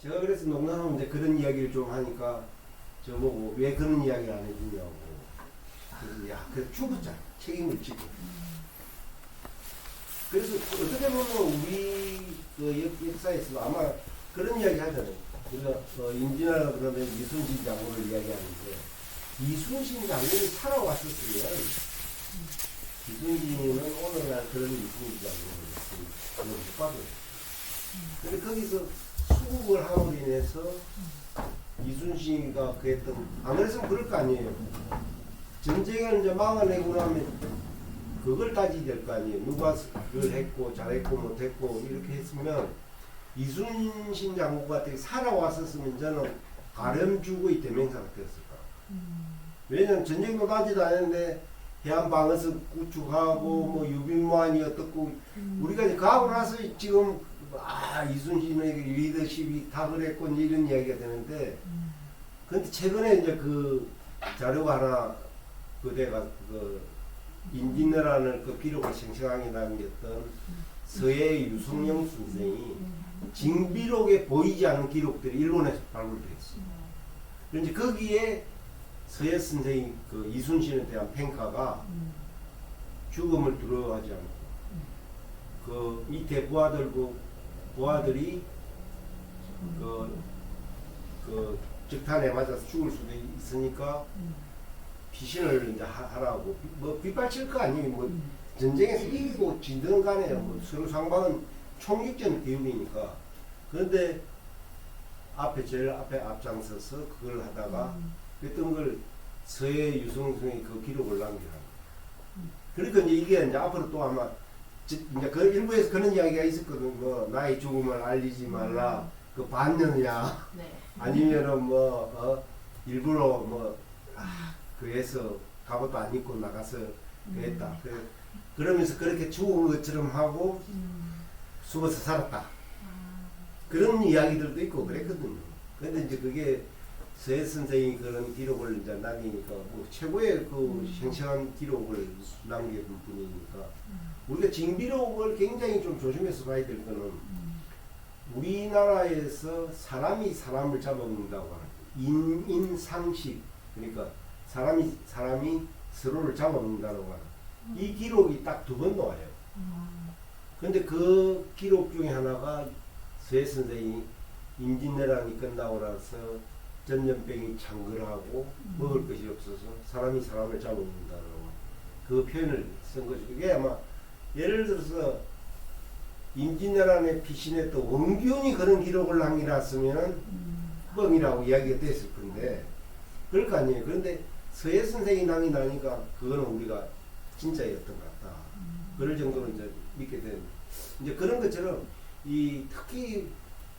제가 그래서 농담하면 이제 그런 이야기를 좀 하니까 저보고 왜 그런 이야기 안 해주냐고. 그래서 야, 그래 죽었잖아. 책임을 지고. 그래서 어떻게 보면 우리 그 역사에서도 아마 그런 이야기 하잖아요. 우리가 임진왜란 그러면 이순신 장군을 이야기하는데 이순신 장군이 살아왔었으면 이순신은 오늘날 그런 이순신 장군을 못 받아요. 근데 거기서 수국을 함으로 인해서 이순신이가 그랬던, 안 그랬으면 그럴 거 아니에요. 전쟁을 이제 막아내고 나면 그걸 따지게 될 거 아니에요. 누가 그걸 했고 잘했고 못했고 이렇게 했으면 이순신 장군과 되게 살아왔었으면 저는 가렴주구의 대명사가 되었을 거야. 왜냐면 전쟁도 나지도 않았는데 해안 방어선 구축하고 뭐 유비무환이 어떻고 우리가 이제 가고 나서 지금 이순신의 리더십이 다 그랬고 이런 이야기가 되는데 근데 최근에 이제 그 자료가 하나 그대가 그 임진왜란을 그 기록을 생생하게 남겼던 서해 유성영 선생이 징비록에 보이지 않는 기록들이 일본에서 발굴되어 있어요. 그런데 거기에 서해 선생이 그 이순신에 대한 평가가 죽음을 두려워하지 않고 그 밑에 부하들이 그 적탄에 맞아서 죽을 수도 있으니까 피신을 이제 하라고 뭐 빗발칠 거 아니에요. 뭐 전쟁에서 이기고 지든 간에 뭐 서로 상방은 총격전 교육이니까. 그런데 제일 앞에 앞장서서 그걸 하다가 그랬던 걸 서해 유성승의 그 기록을 남기라는 거예요. 그러니까 이제 이게 이제 앞으로 또 아마 이제 그 일부에서 그런 이야기가 있었거든요. 뭐 나의 죽음을 알리지 말라. 그 반년이야. 네. 아니면은 일부러 그래서 갑옷도 안 입고 나가서 그랬다. 그러면서 그렇게 죽은 것처럼 하고 숨어서 살았다. 그런 이야기들도 있고 그랬거든요. 근데 이제 그게 서해 선생이 그런 기록을 이제 남기니까 뭐 최고의 그 생생한 기록을 남긴 분이니까 우리가 징비록을 굉장히 좀 조심해서 봐야 될 거는 우리나라에서 사람이 사람을 잡아먹는다고 하는 인상식, 그러니까 사람이 서로를 잡아먹는다고 하는 이 기록이 딱 두 번 나와요. 근데 그 기록 중에 하나가 서해 선생이 임진왜란이 끝나고 나서 전염병이 창궐하고 먹을 것이 없어서 사람이 사람을 잡아먹는다고 그 표현을 쓴 거죠. 그게 아마 예를 들어서 임진왜란에 피신했던 원균이 그런 기록을 남겨놨으면 뻥이라고 이야기가 됐을 건데 그럴 거 아니에요. 그런데 서해 선생이 남기나니까 그거는 우리가 진짜였던 것 같다. 그럴 정도로 이제 믿게 된 이제 그런 것처럼 이 특히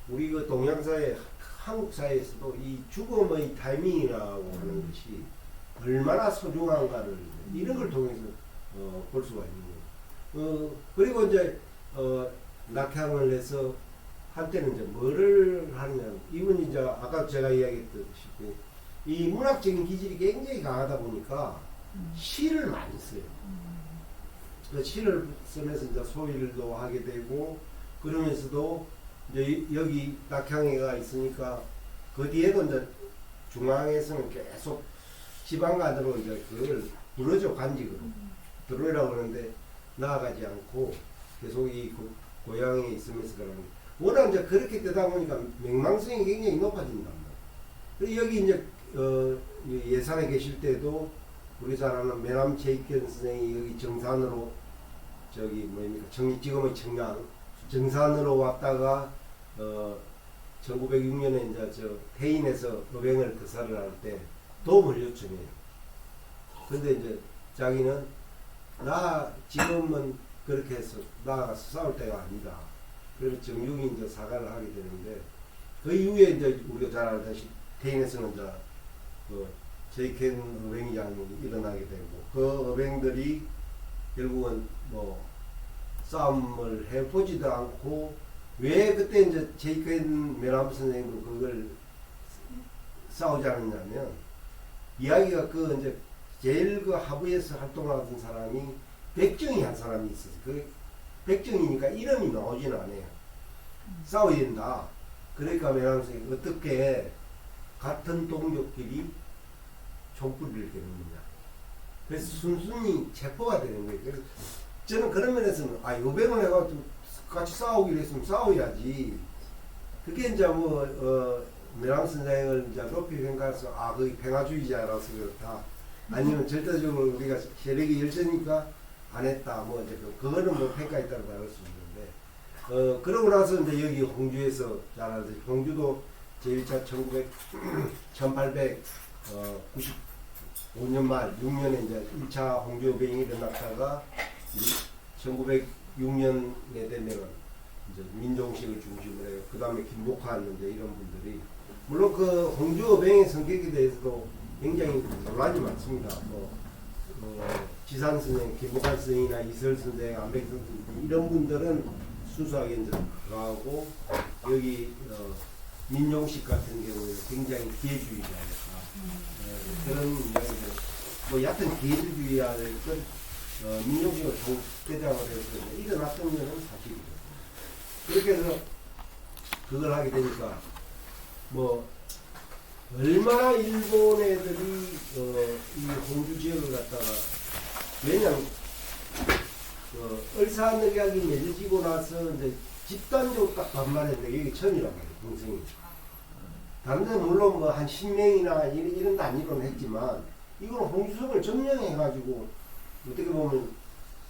우리 그 동양사회 한국 사회에서도 이 죽음의 타이밍이라고 하는 것이 얼마나 소중한가를 이런 걸 통해서 볼 수가 있는 거예요. 그리고 이제 낙향을 해서 한때는 이제 뭐를 하느냐, 이분이 이제 아까 제가 이야기했듯이 이 문학적인 기질이 굉장히 강하다 보니까 시를 많이 써요. 그 시를 쓰면서 이제 소일도 하게 되고 그러면서도 이제 여기 낙향회가 있으니까 그 뒤에도 이제 중앙에서는 계속 지방간으로 이제 그걸 부르죠. 간직으로 들어오라고 그러는데 나아가지 않고 계속 이 고향에 있으면서 그러는 워낙 이제 그렇게 되다 보니까 맹망성이 굉장히 높아진단 말이에요. 여기 이제 예산에 계실 때도 우리 잘 아는 매남 최익현 선생이 여기 정산으로 저기 뭡니까 지금의 청양 정산으로 왔다가 1906년에 이제 저 태인에서 의병을 거사를 할 때 도움을 요청해요. 근데 이제 자기는 나 지금은 그렇게 해서 나가서 싸울 때가 아니다. 그래서 정육이 이제 사과를 하게 되는데 그 이후에 이제 우리가 잘 알다시피 태인에서는 이제 그 제이켄 의병이장이 일어나게 되고 그 의병들이 결국은 뭐 싸움을 해보지도 않고 왜 그때 이제 제이켄 메람 선생님도 그걸 싸우지 않았냐면 이야기가 그 이제 제일 그 하부에서 활동하던 사람이 백정이 한 사람이 있었어요. 그 백정이니까 이름이 나오지는 않아요. 싸워야 된다. 그러니까 매남성이 어떻게 같은 동족끼리 총불을 겨누느냐. 그래서 순순히 체포가 되는 거예요. 그래서 저는 그런 면에서는 요병을 해가지고 같이 싸우기로 했으면 싸워야지. 그게 이제 매남 선생을 이제 높이 평가해서 거기 평화주의자라서 그렇다. 아니면 절대적으로 우리가 세력이 열세니까 안 했다. 이제 그거는 평가에 따라 다를 수 있는데. 그러고 나서 이제 여기 홍주에서 잘 알듯이 홍주도 제1차 1895년 말 6년에 이제 1차 홍주병이 일어났다가 1906년에 되면 이제 민종식을 중심으로 해요. 그 다음에 김복환 이제 이런 분들이 물론 그 홍주병의 성격에 대해서도 굉장히 논란이 많습니다. 지산 선생, 김복환 선생이나 이설 선생, 안백 선생 이런 분들은 순수하게 이제 들어가고 여기 민종식 같은 경우에 굉장히 기회주의자였다. 그런 이야기들 얕은 기회주의자를 민종식을 대장을 해서 일어났던 것은 사실이죠. 그렇게 해서 그걸 하게 되니까 얼마나 일본 애들이 이 홍주 지역을 갖다가 왜냐면 을사늑약이 맺어지고 나서 이제 집단적으로 딱 반발했는데 여기 처음이란 말이에요. 동생이 다른 데는 물론 한 10명이나 이런 단위로는 했지만 이거는 홍주성을 점령해가지고 어떻게 보면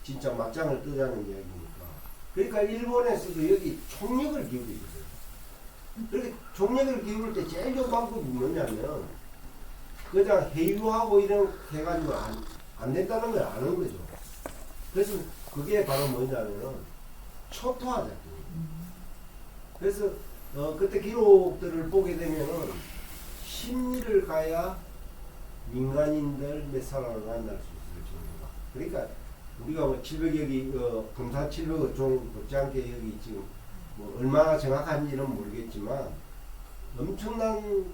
진짜 맞짱을 뜨자는 이야기니까. 그러니까 일본에서도 여기 총력을 기울이거든요. 그렇게 총력을 기울일 때 제일 좋은 방법이 뭐냐면 그냥 회유하고 이렇게 해가지고 안 된다는 걸 아는 거죠. 그래서 그게 바로 뭐냐면은 초토화자. 그래서 그때 기록들을 보게 되면은 심리를 가야 민간인들 몇 사람을 만날 수 있을 정도가. 그러니까 우리가 700여기 검사 700억 종 못지않게 여기 지금 얼마나 정확한지는 모르겠지만 엄청난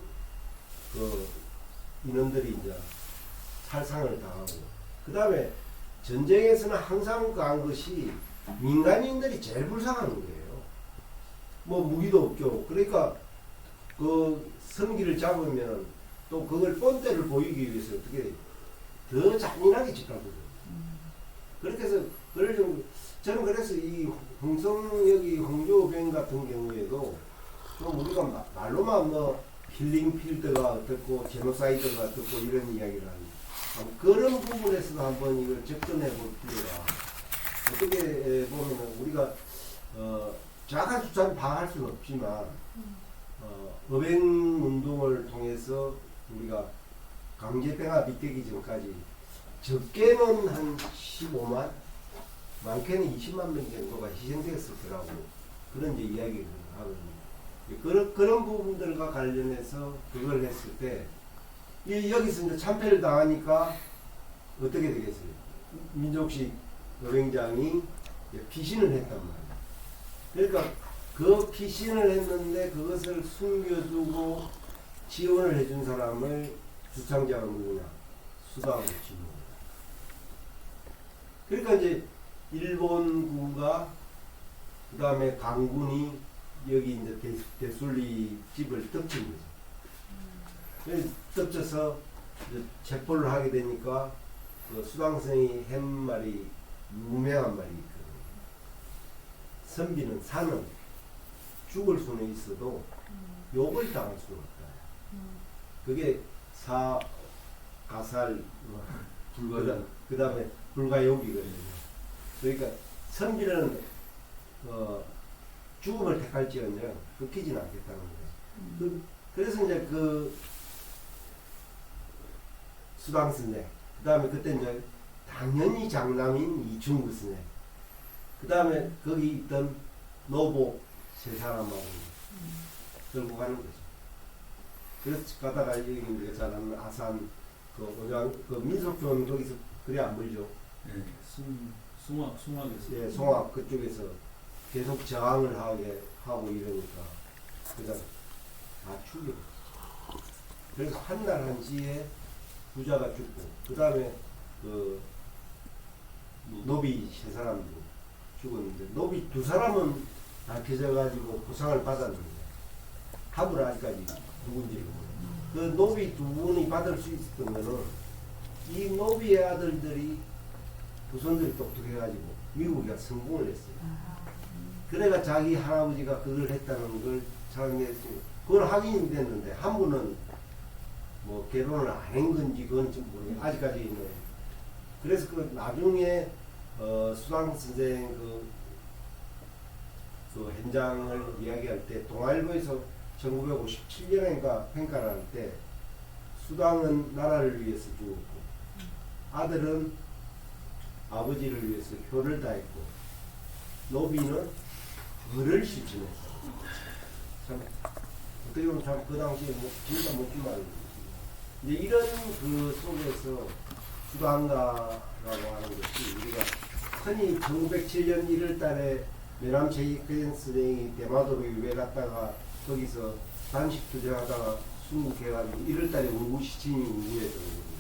인원들이 이제 살상을 당하고 그 다음에 전쟁에서는 항상 강한 것이 민간인들이 제일 불쌍한 거예요. 무기도 없죠. 그러니까 그 성기를 잡으면 또 그걸 본때를 보이기 위해서 어떻게 더 잔인하게 짓밟거든요. 그렇게 해서 저는 그래서 이 여기 홍조병 같은 경우에도 좀 우리가 말로만 힐링 필드가 어떻고 제노사이드가 어떻고 이런 이야기를 하는 그런 부분에서도 한번 이걸 접근해 볼 필요가 어떻게 보면 우리가 정확한 숫자를 파악할 수는 없지만 어병운동을 통해서 우리가 강제병합 입되기 전까지 적게는 한 15만 많게는 20만 명 정도가 희생되었을 거라고 그런 이제 이야기를 하거든요. 그런 부분들과 관련해서 그걸 했을 때 여기서 이제 참패를 당하니까 어떻게 되겠어요? 민족식 여행장이 피신을 했단 말이에요. 그러니까 그 피신을 했는데 그것을 숨겨두고 지원을 해준 사람을 주창자가 누구냐? 수다하고 지원. 그러니까 이제 일본군과 그 다음에 강군이 여기 이제 대술리 집을 덮친 거죠. 덮쳐서 체포를 하게 되니까 그 수당성이 한 말이 유명한 말이 있거든요. 선비는 사는 죽을 수는 있어도 욕을 당할 수는 없다. 그게 가살 그 다음에 불가욕이거든요. 그러니까 선비는 죽음을 택할지언정 끊기지는 않겠다는 거예요. 그래서 이제 그 수당스네, 그 다음에 그때 이제 당연히 장남인 이충구 스네, 그 다음에 거기 있던 노복 세 사람하고 결국 가는 거죠. 그래서 가다가 여기 우리가 잘 아는 아산 그 민속촌 거기서 그래 안 보이죠? 네, 송악에서. 예, 송악 그쪽에서 계속 저항을 하고 이러니까 그다음 다 죽여. 그래서 한날 한시에 부자가 죽고 그 다음에 그 노비 세 사람도 죽었는데 노비 두 사람은 밝혀져 가지고 보상을 받았는데 합을 아직까지 누군지 모르고 그 노비 두 분이 받을 수 있었던 거는 이 노비의 아들들이 후손들이 똑똑해가지고 미국이가 성공을 했어요. 그래가 자기 할아버지가 그걸 했다는 걸 자랑했어요. 그건 확인이 됐는데 한 분은 뭐 결혼을 안 한 건지 그건 좀 모르겠어요. 아직까지는. 그래서 그 나중에 수당 선생 그 현장을 이야기할 때 동아일보에서 1957년인가 평가를 할 때 수당은 나라를 위해서 죽었고 아들은 아버지를 위해서 효를 다했고 노비는 벌을 실천했어. 참 어떻게 보면 참 그 당시에 뭐 진짜 멋진 이제 이런 그 속에서 수당가라고 하는 것이 우리가 흔히 1907년 1월달에 메남 제이크앤 선생이 대마도로 유배 갔다가 거기서 단식 투쟁하다가 순국해가지고 1월달에 울구 시침이 운구했던 거거든요.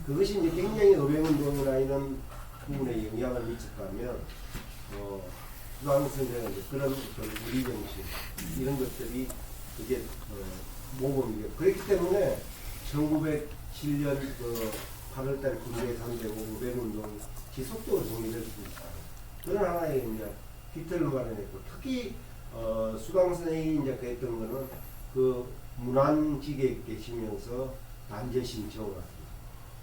그것이 이제 굉장히 의병운동이나 이런 부분에 영향을 미쳤다면 수당 선생은 그런 어떤 우리 정신 이런 것들이 이게 모범이에요. 그렇기 때문에 1907년 8월달 군대 상대고 의병운동 지속적으로 정리될 수 있다. 그런 하나의 이제 기틀을 마련했고 특히 수당 선생이 이제 그랬던 거는 그 문안직에 계시면서 단재 신청을 했습니다.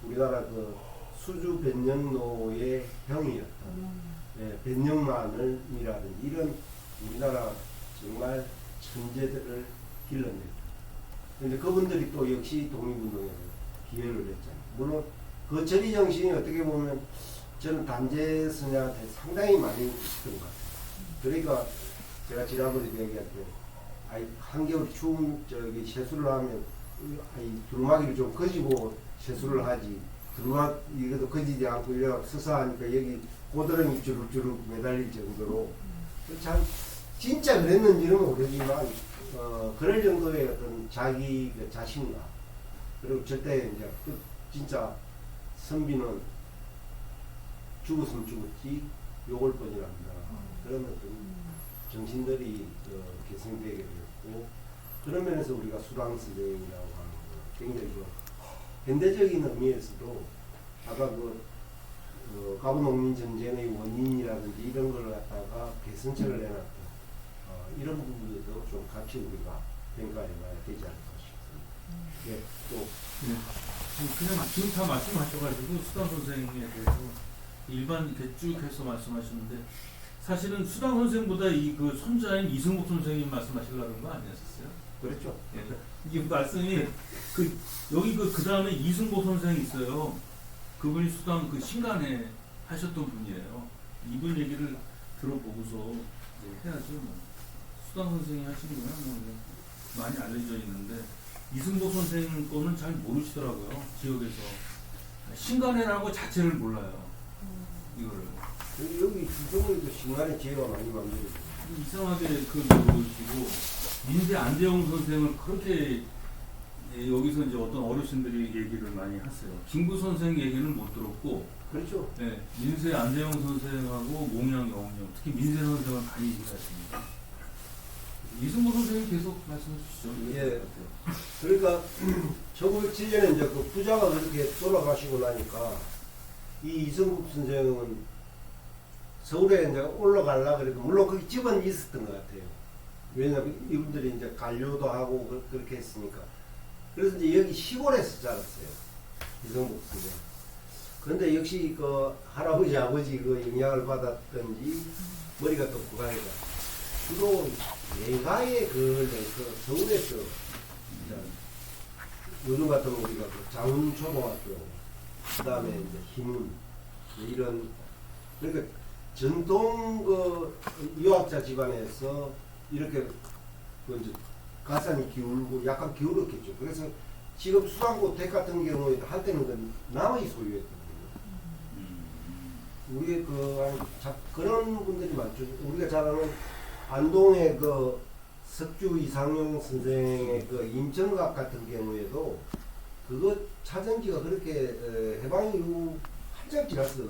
우리나라 그 수주 변영로의 형이었다. 예, 변영만을이라든지 이런 우리나라 정말 천재들을 길러냈다. 근데 그분들이 또 역시 독립운동에 기여를 했잖아요. 물론 그 전의 정신이 어떻게 보면 저는 단재 스님한테 상당히 많이 있었던 것 같아요. 그러니까 제가 지난번에 얘기할 때 한겨울 추운 저기 세수를 하면 두루마기를 좀 거지고 세수를 하지 두루마기 이것도 거지지 않고 이래 서서 하니까 여기 고드름이 주룩주룩 매달릴 정도로 참 진짜 그랬는지는 모르지만 그럴 정도의 어떤 자기 그 자신감 그리고 절대 이제 진짜 선비는 죽었으면 죽었지 욕을 뻔이랍니다. 그런 어떤 정신들이 계승되게 되었고 그런 면에서 우리가 수당 선생이라고 하는 거 굉장히 좀 현대적인 의미에서도 아까 가부농민 전쟁의 원인이라든지 이런 걸 갖다가 개선책을 내놨던 이런 부분들도 좀 같이 우리가 평가해봐야 되지 않을까 싶습니다. 예, 또 그냥 지금 다 말씀하셔가지고 수당 선생에 대해서 일반 이렇게 쭉 해서 말씀하셨는데 사실은 수당 선생보다 이 그 손자인 이승복 선생님 말씀하시려는 거 아니었어요? 그렇죠. 예. 이 말씀이 여기 그 다음에 이승복 선생이 있어요. 그분이 수당 그 신간에 하셨던 분이에요. 이분 얘기를 들어보고서 이제 해야죠. 뭐. 수당 선생이 하신 거야 뭐 많이 알려져 있는데 이승복 선생 거는 잘 모르시더라고요. 지역에서 신간회라고 자체를 몰라요. 이거를. 여기 주정에도 신간의 지혜가 많이 만들어요. 이상하게 그 모르시고 민세 안재홍 선생을 그렇게 여기서 이제 어떤 어르신들이 얘기를 많이 하세요. 김구 선생 얘기는 못 들었고, 그렇죠. 네, 민세 안재홍 선생하고 몽양 영웅, 특히 민세 선생을 많이 얘기하십니다. 이승구 선생님 계속 말씀해 주시죠. 예. 그러니까 1907년에 이제 그 부자가 그렇게 돌아가시고 나니까 이 이승국 선생은 서울에 이제 올라가려고 그래도 물론 거기 집은 있었던 것 같아요. 왜냐면 이분들이 이제 관료도 하고 그렇게 했으니까. 그래서 이제 여기 시골에서 자랐어요. 이승국 선생. 그런데 역시 그 할아버지 아버지 그 영향을 받았던지 머리가 똑똑하니까 주로 예가에 그 서울에서 요즘 같은 우리가 그 장훈초등학교 그다음에 이제 희문 이런 그러니까 전통 그 유학자 집안에서 이렇게 그 이제 가산이 기울고 약간 기울었겠죠. 그래서 지금 수강고택 같은 경우에 한때는 그 남의 소유였거든요. 우리 그런 분들이 많죠. 우리가 잘 아는 안동의 그 석주 이상용 선생의 그 인천각 같은 경우에도 그거 찾은 지가 그렇게 해방 이후 한참 지나서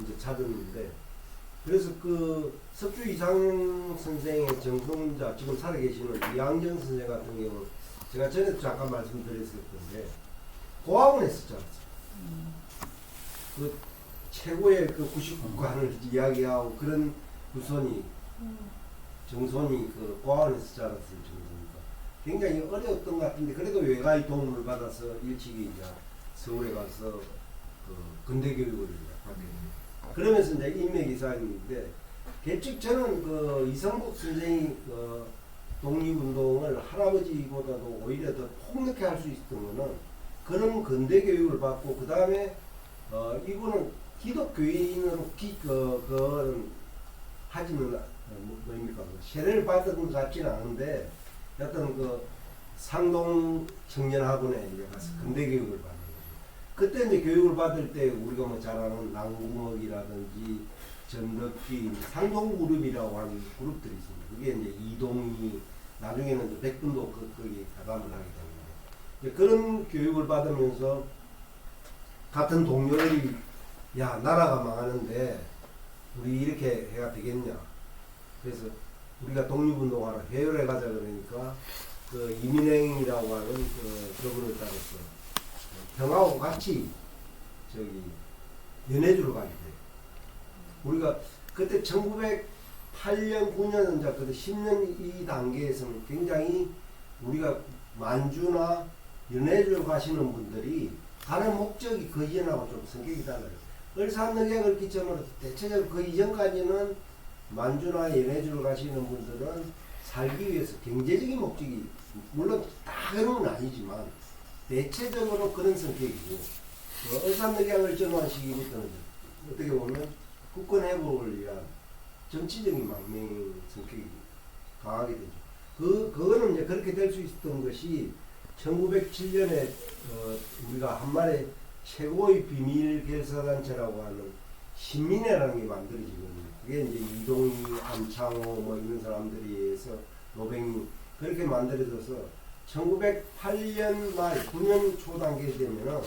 이제 찾았는데 그래서 그 석주 이상 선생의 정통자 지금 살아계시는 이항전 선생 같은 경우는 제가 전에도 잠깐 말씀드렸을 건데 고학원 했었잖아요. 그 최고의 그 99관을 이야기하고 그런 후손이 정손이 그 고학원 했었지 않았을 정도니까 굉장히 어려웠던 것 같은데 그래도 외가의 도움을 받아서 일찍이 이제 서울에 가서 그 근대 교육을 받게 됩니다. 그러면서 이제 인맥이사인데 개축 저는 그 이성복 선생이 그 독립운동을 할아버지보다도 오히려 더 폭넓게 할 수 있었던 거는 그런 근대 교육을 받고 그 다음에 이분은 기독교인으로 그거는 하지는 뭡니까 세례를 받은 것 같지는 않은데 어떤 그 상동 청년학원에 이제 가서 근대 교육을 받는 거죠. 그때 이제 교육을 받을 때 우리가 뭐 잘 아는 남궁옥이라든지 전덕기 상동 그룹이라고 하는 그룹들이 있습니다. 그게 이제 이동이 나중에는 이제 백분도 거기 가담을 하게 됩니다. 이제 그런 교육을 받으면서 같은 동료들이 야 나라가 망하는데 우리 이렇게 해가 되겠냐. 그래서 우리가 독립운동하러 해외를 가자 그러니까 그 이민행이라고 하는 그분을 따라서 형하고 같이 저기 연해주로 가게 돼요. 우리가 그때 1908년 9년 이제 그때 10년 이 단계에서는 굉장히 우리가 만주나 연해주로 가시는 분들이 가는 목적이 그 이전하고 좀 성격이 달라요. 을사늑약을 기점으로 대체적으로 그 이전까지는 만주나 연해주로 가시는 분들은 살기 위해서 경제적인 목적이 물론 다 그런 건 아니지만 대체적으로 그런 성격이고 을사늑약을 전후한 시기부터는 어떻게 보면 국권 회복을 위한 정치적인 망명 성격이 강하게 되죠. 그거는 이제 그렇게 될 수 있었던 것이 1907년에 우리가 한말에 최고의 비밀 결사단체라고 하는 신민회라는 게 만들어지거든요. 그게 이제 이동희, 안창호 뭐 이런 사람들에 의해서 노백리 그렇게 만들어져서 1908년 말 9년 초 단계 되면은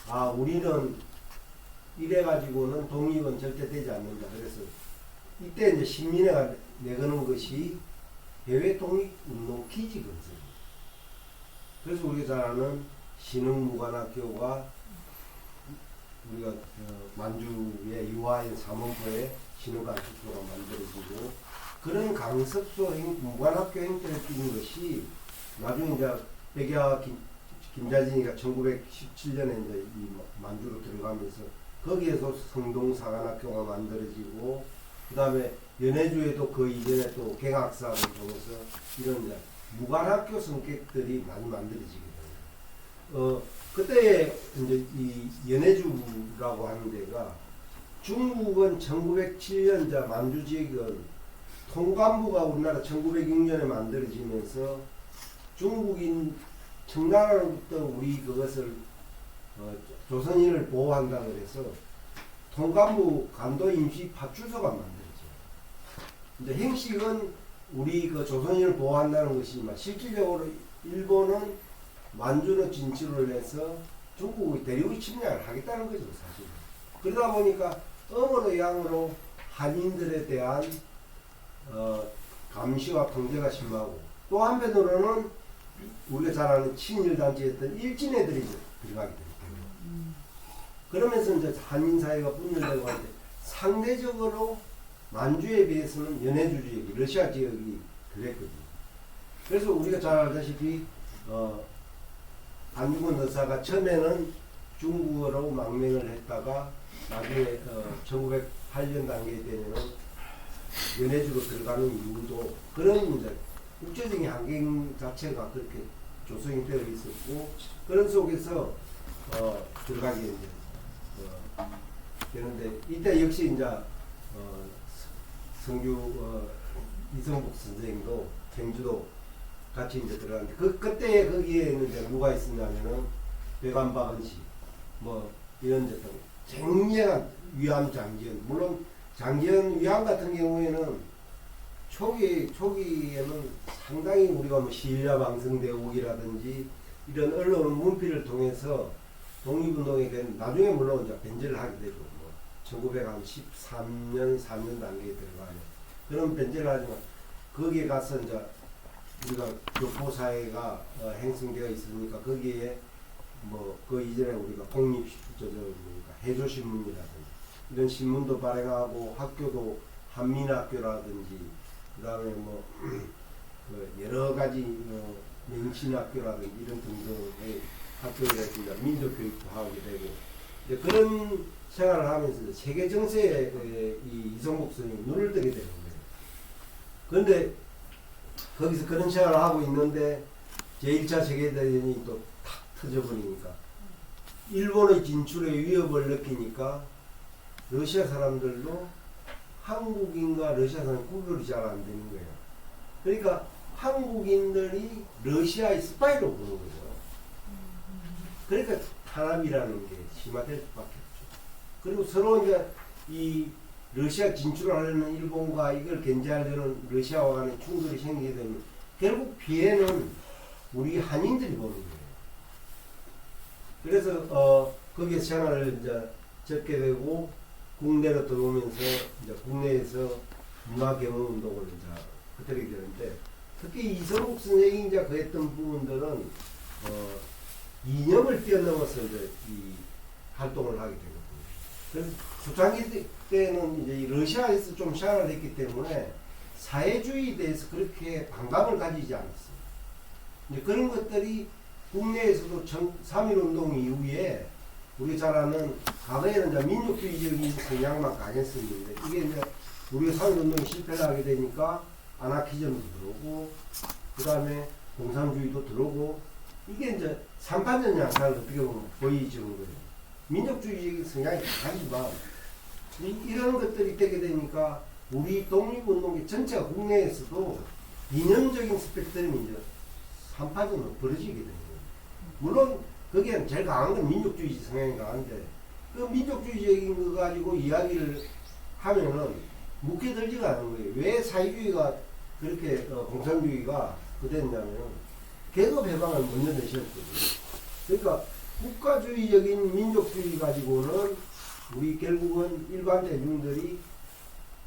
아 우리는 이래 가지고는 독립은 절대 되지 않는다. 그래서 이때 이제 신민회가 내거는 것이 해외 독립운동 기지 건설. 그래서 우리가 잘 아는 신흥무관학교가 우리가 만주의 유아인 삼원포에 신흥관측소가 만들어지고 그런 강석소 무관학교 행태를 띄는 것이 나중에 이제 백야 김자진이가 1917년에 이제 이 만주로 들어가면서 거기에서 성동사관학교가 만들어지고 그 다음에 연해주에도 그 이전에 또 경학사를 통해서 이런 이제 무관학교 성격들이 많이 만들어지게 됩니다. 그때 이제 이 연해주라고 하는 데가 중국은 1907년자 만주 지역은 통감부가 우리나라 1906년에 만들어지면서 중국인 청나라로부터 우리 그것을 조선인을 보호한다 그래서 통감부 간도 임시 파출소가 만들어져요. 근데 행식은 우리 그 조선인을 보호한다는 것이지만 실질적으로 일본은 만주로 진출을 해서 중국의 대륙의 침략을 하겠다는 거죠, 사실. 그러다 보니까 어머로 양으로 한인들에 대한 감시와 통제가 심하고 또 한편으로는 우리가 잘 아는 친일단체였던 일진애들이 들어가게 되기 때문에 그러면서 이제 한인 사회가 분열되고 하는데 상대적으로 만주에 비해서는 연해주 지역이 러시아 지역이 그랬거든요. 그래서 우리가 잘 알다시피 안중근 의사가 처음에는 중국어로 망명을 했다가 나중에 1908년 단계에 되면은 연해주로 들어가는 이유도 그런 이제 국제적인 환경 자체가 그렇게 조성이 되어 있었고 그런 속에서 들어가게 이제 되는데 이때 역시 이제 성규 이성복 선생도 경주도 같이 이제 들어갔는데 그때 거기에는 이제 누가 있었냐면은 백안박은 씨 뭐 이런 데도 쟁렬한 위암 장지연 물론 장지연 위암 같은 경우에는 초기에는 상당히 우리가 뭐 신라방송대국이라든지 이런 언론 문필을 통해서 독립운동에 대한 나중에 물론 이제 변절을 하게 되고 뭐 1913년, 4년 단계에 들어가요. 그런 변제를 하지만 거기에 가서 이제 우리가 교포사회가 형성되어 있으니까 거기에 뭐 그 이전에 우리가 공립 해조신문이라든지 이런 신문도 발행하고 학교도 한민학교라든지 그다음에 뭐 그 여러 가지 명신학교라든지 이런 등등의 학교에 민족교육도 하게 되고 이제 그런 생활을 하면서 세계 정세에 이 이성복 스님이 눈을 뜨게 되는 거예요. 그런데 거기서 그런 생활을 하고 있는데 제1차 세계대전이 또 탁 터져버리니까 일본의 진출에 위협을 느끼니까 러시아 사람들도 한국인과 러시아 사람 구별이 잘 안 되는 거예요. 그러니까 한국인들이 러시아의 스파이로 보는 거죠. 그러니까 탄압이라는 게 심화될 수밖에 없죠. 그리고 서로 이제 이 러시아 진출하려는 일본과 이걸 견제하려는 러시아와 간의 충돌이 생기게 되면 결국 피해는 우리 한인들이 보는 거예요. 그래서 거기에 생활을 이제 적게 되고 국내로 들어오면서 이제 국내에서 문화 경험 운동을 이제 그렇게 되는데 특히 이성욱 선생이 이제 그 했던 부분들은 이념을 뛰어넘어서 이제 이 활동을 하게 되거든요. 그래서 초창기 때는 이제 이 러시아에서 좀 생활을 했기 때문에 사회주의에 대해서 그렇게 반감을 가지지 않았어요. 이제 그런 것들이 국내에서도 3.1운동 이후에 우리 잘 아는 과거에는 이제 민족주의적인 성향만 강했었는데 이게 이제 우리가 3.1운동이 실패를 하게 되니까 아나키즘도 들어오고 그 다음에 공산주의도 들어오고 이게 이제 삼판전 양상을 어떻게 보면 보이지는 거예요. 민족주의적인 성향이 강하지만 이런 것들이 되게 되니까 우리 독립운동의 전체가 국내에서도 이념적인 스펙트럼이 이제 삼파전으로 벌어지게 되는 거예요. 물론 거기에는 제일 강한 건 민족주의 성향이 강한데 그 민족주의적인 거 가지고 이야기를 하면은 묵혀들지가 않은 거예요. 왜 사회주의가 그렇게 공산주의가 그랬냐면 계급 해방을 먼저 내셨거든요. 그러니까 국가주의적인 민족주의 가지고는 우리 결국은 일반 대중들이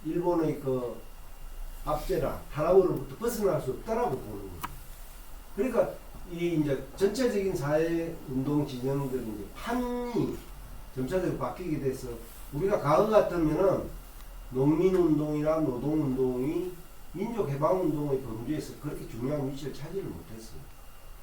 일본의 그 압제라 탄압으로부터 벗어날 수 없다라고 보는 거예요. 그러니까 이 이제 전체적인 사회 운동 진영들이 이제 판이 점차적으로 바뀌게 돼서 우리가 과거 같으면은 농민운동이나 노동운동이 민족해방운동의 범주에서 그렇게 중요한 위치를 차지를 못했어요.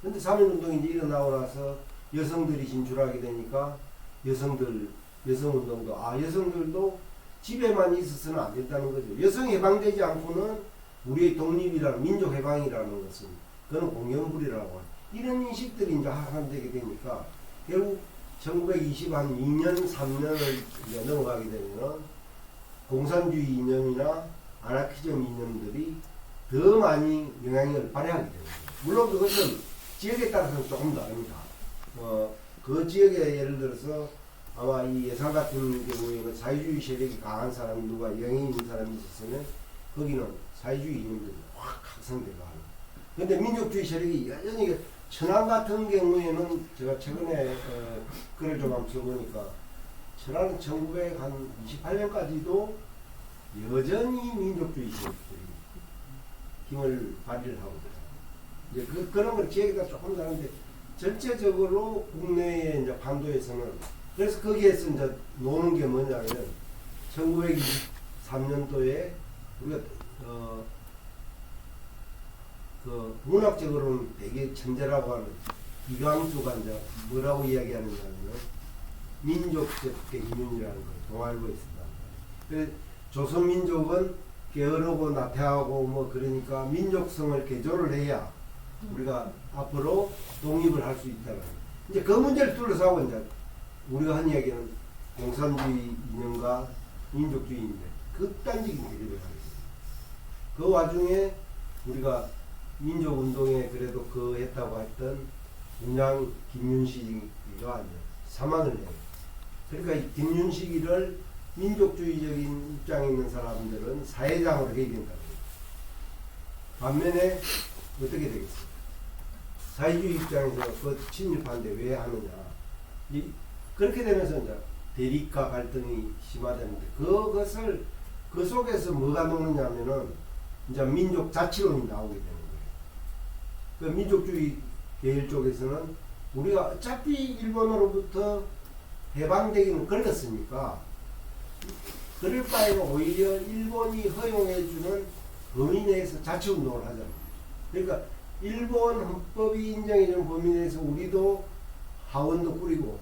그런데 3.1운동이 이제 일어나고 나서 여성들이 진출하게 되니까 여성운동도 여성들도 집에만 있어서는 안 된다는 거죠. 여성 해방되지 않고는 우리의 독립이라는 민족해방이라는 것은 그건 공연불이라고 하죠. 이런 인식들이 이제 확산되게 되니까 결국 1922년 3년을 이제 넘어가게 되면 공산주의 이념이나 아나키즘 이념들이 더 많이 영향력을 발휘하게 됩니다. 물론 그것은 지역에 따라서는 조금 다릅니다. 그 지역에 예를 들어서 아마 이 예산 같은 경우에는 사회주의 세력이 강한 사람이 누가 영향이 있는 사람이 있었으면 거기는 사회주의 이념들이 확 확산되고 하는. 근데 민족주의 세력이 여전히 천안 같은 경우에는 제가 최근에 글을 좀 한번 써보니까 천안은 1928년까지도 여전히 민족주의 세력들이 힘을 발휘를 하고 있어요. 이제 그런 걸 지역에 따라 조금 다른데 전체적으로 국내의 이제 반도에서는 그래서 거기에서 이제 노는 게 뭐냐면 1923년도에 우리가 그 문학적으로는 되게 천재라고 하는 이광수가 이제 뭐라고 이야기하느냐면 민족적 갱년이라는 걸 동아일보에 쓴다. 그래서 조선민족은 게으르고 나태하고 뭐 그러니까 민족성을 개조를 해야 우리가 앞으로 독립을 할 수 있다는 이제 그 문제를 둘러싸고 이제 우리가 한 이야기는 공산주의 이념과 민족주의인데 극단적인 대립을 하게 됩니다. 그 와중에 우리가 민족운동에 그래도 그 했다고 했던 운양 김윤식이가 사망을 해요. 그러니까 이 김윤식이를 민족주의적인 입장에 있는 사람들은 사회장으로 해야 된다고 해요. 반면에 어떻게 되겠어요? 사회주의 입장에서 그 침입하는데 왜 하느냐. 그렇게 되면서 이제 대립과 갈등이 심화되는데 그것을 그 속에서 뭐가 나오느냐면은 이제 민족 자치론이 나오게 되는 거예요. 그 민족주의 계열 쪽에서는 우리가 어차피 일본으로부터 해방되기는 걸렸으니까 그럴 바에는 오히려 일본이 허용해주는 범위 내에서 자치운동을 하잖아요. 그러니까 일본 헌법이 인정해주는 범위 내에서 우리도 하원도 꾸리고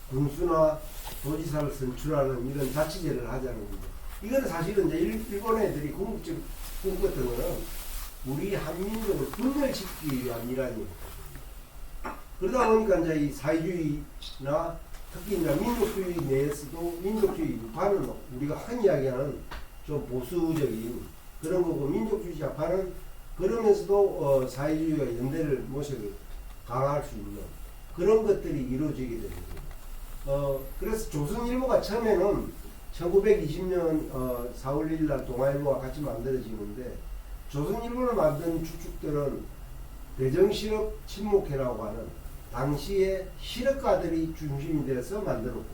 군수나 도지사를 선출하는 이런 자치제를 하자는 거죠. 이건 사실은 이제 일본 애들이 궁극적으로 꿈꿨던 거는 우리 한민족을 분열시키기 위한 일환이에요. 그러다 보니까 이제 이 사회주의나 특히 이제 민족주의 내에서도 민족주의 우파는 우리가 흔히 이야기하는 좀 보수적인 그런 거고 민족주의 좌파는 그러면서도 사회주의와 연대를 모색을 강화할 수 있는 그런 것들이 이루어지게 되는 거예요. 그래서 조선일보가 처음에는 1920년 4월 1일 날 동아일보와 같이 만들어지는데 조선일보를 만든 주축들은 대정실업 친목회라고 하는 당시에 실업가들이 중심이 돼서 만들었고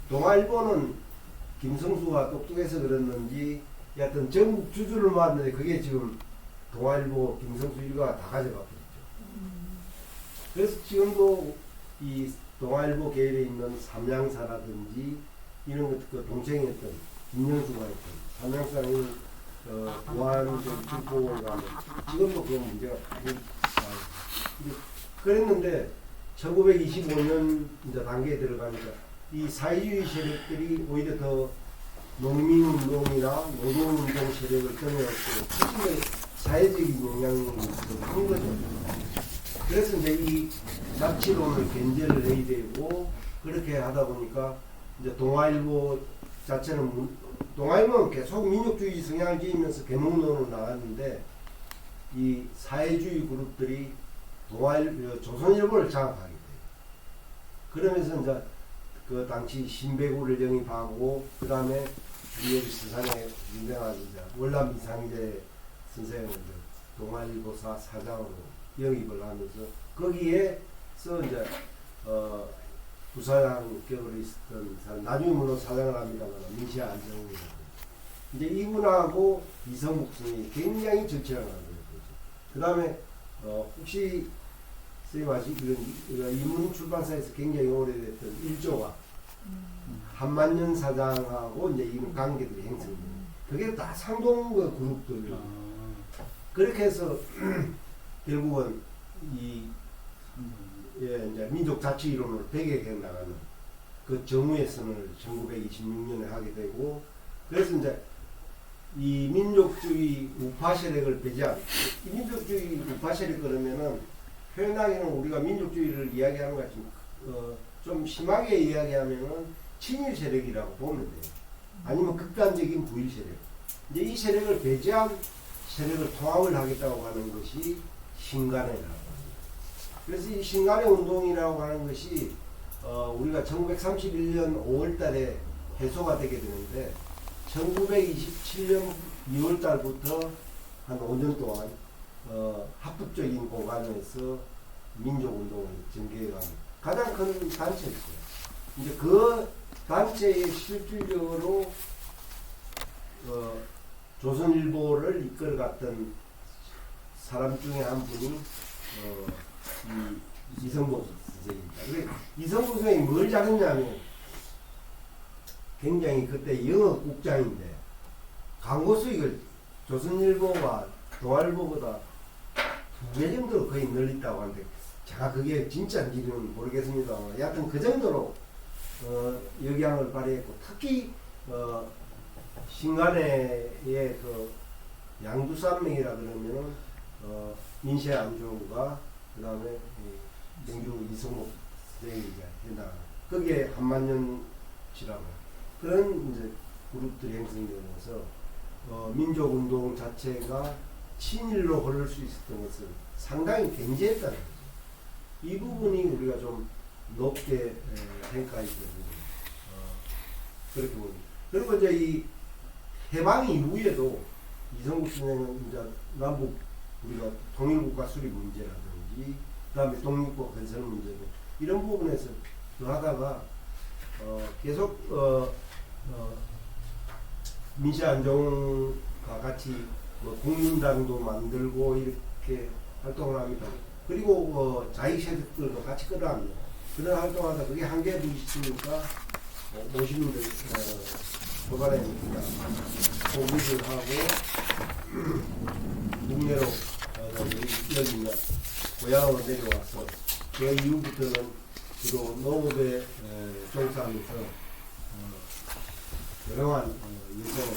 동아일보는 김성수가 똑똑해서 그랬는지 여하튼 전국 주주를 모았는데 그게 지금 동아일보 김성수 일가가 다 가져가고 있죠. 그래서 지금도 이 동아일보 계열에 있는 삼양사라든지 이런 것, 그 동생이었던 김영수가 있던 삼양사는 부안 김포에 가면 지금도 그런 문제가 많이 나요. 그랬는데 1925년 이제 단계에 들어가니까 이 사회주의 세력들이 오히려 더 농민운동이나 노동운동 세력을 떠내었고 훨씬 더 사회적인 영향이 더 큰 거죠. 그래서 이제 이 자치론을 견제를 해야 되고 그렇게 하다 보니까 이제 동아일보 자체는 동아일보는 계속 민족주의 성향을 띠면서 개몽론으로 나갔는데 이 사회주의 그룹들이 조선일보를 장악하게 돼요. 그러면서 이제 그 당시 신배구를 영입하고 그 다음에 우리 서산에 유명한 월남 이상재 선생을 동아일보사 사장으로 영입을 하면서 거기에서 이제 부사장 격으로 있었던 사람 나중에 물론 사장을 합니다만 민시아 안정훈이라고 이제 이분하고 이성국 선생이 굉장히 정치를 하는 거죠. 그 다음에 혹시 선생님 아시기는 인문 출판사에서 굉장히 오래됐던 일조가 한만년 사장하고 이제 이런 관계들이 형성돼요. 그게 다 상동그 그룹들. 그렇게 해서 결국은 이 이제 민족 자치 이론으로 배격해 나가는 그 정우의 선을 1926년에 하게 되고 그래서 이제 이 민족주의 우파 세력을 배제한 이 민족주의 우파 세력 그러면은 표현하기는 우리가 민족주의를 이야기하는 것 같지만 좀 심하게 이야기하면은 친일 세력이라고 보면 돼요. 아니면 극단적인 부일 세력. 이제 이 세력을 배제한 세력을 통합을 하겠다고 하는 것이 신간회라고 합니다. 그래서 이 신간회 운동이라고 하는 것이 우리가 1931년 5월달에 해소가 되게 되는데 1927년 2월달부터 한 5년 동안 합법적인 공간에서 민족운동을 전개해간 가장 큰 단체였어요. 이제 그 단체의 실질적으로 조선일보를 이끌어갔던 사람 중에 한 분이 이성복 선생입니다. 이성복 선생이 뭘 잘했냐면 굉장히 그때 영어국장인데 광고 수익을 조선일보와 동아일보보다 2배 정도 거의 늘렸다고 하는데 제가 그게 진짜인지는 모르겠습니다만 여하튼 그 정도로 영향을 발휘했고 특히 신간회의 그 양두산맥이라 그러면은 민세 안중과 그 다음에 영주 이성목 선생님이 해나 거기에 한만년 씨라고 그런 이제 그룹들이 형성되면서 민족운동 자체가 친일로 흐를 수 있었던 것을 상당히 견제했다는 거죠. 이 부분이 우리가 좀 높게 평가해야 되는 그렇게 봅니다. 그리고 이제 이 해방 이후에도 이성국 선생은 이제 남북 우리가 통일국가 수립 문제라든지 그다음에 독립국 건설 문제도 이런 부분에서 더 하다가 계속 민시 안정과 같이 뭐 국민당도 만들고 이렇게 활동을 합니다. 그리고 자익 세력들도 같이 끌어합니다. 그런 활동하다 그게 한계에 부딪히니까 50인들 초반에니까 공부를 하고 국내로 여기 고향으로 내려와서 그 이후부터는 주로 농업에 종사하면서 여러한 인생을